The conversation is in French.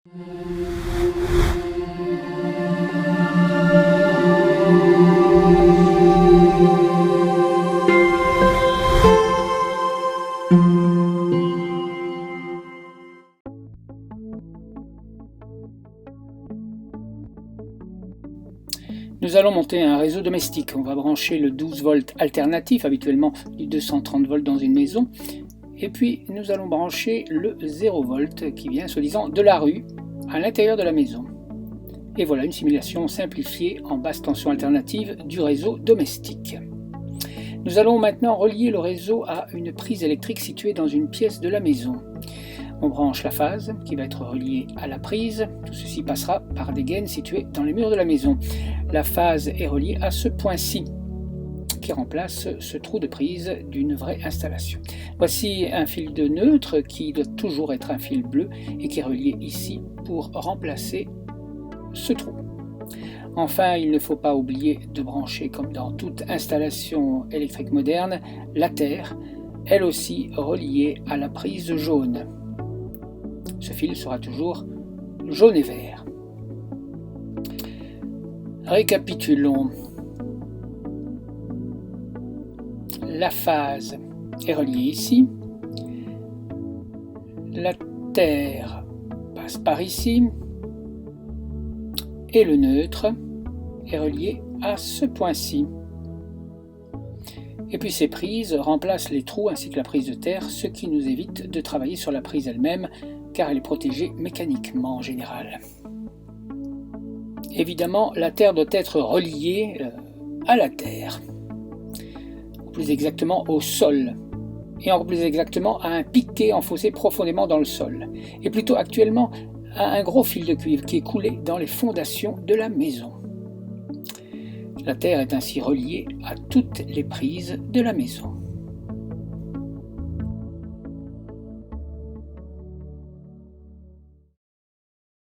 Nous allons monter un réseau domestique. On va brancher le 12 volts alternatif, habituellement du 230 volts dans une maison. Et puis nous allons brancher le 0 volt qui vient soi-disant de la rue à l'intérieur de la maison. Et voilà une simulation simplifiée en basse tension alternative du réseau domestique. Nous allons maintenant relier le réseau à une prise électrique située dans une pièce de la maison. On branche la phase qui va être reliée à la prise. Tout ceci passera par des gaines situées dans les murs de la maison. La phase est reliée à ce point-ci qui remplace ce trou de prise d'une vraie installation. Voici un fil de neutre qui doit toujours être un fil bleu et qui est relié ici pour remplacer ce trou. Enfin, il ne faut pas oublier de brancher, comme dans toute installation électrique moderne, la terre, elle aussi reliée à la prise jaune. Ce fil sera toujours jaune et vert. Récapitulons. La phase est reliée ici. La terre passe par ici. Et le neutre est relié à ce point-ci. Et puis ces prises remplacent les trous ainsi que la prise de terre, ce qui nous évite de travailler sur la prise elle-même, car elle est protégée mécaniquement en général. Évidemment, la terre doit être reliée à la terre, ou plus exactement au sol, et encore plus exactement à un piquet enfoncé profondément dans le sol, et plutôt actuellement à un gros fil de cuivre qui est coulé dans les fondations de la maison. La terre est ainsi reliée à toutes les prises de la maison.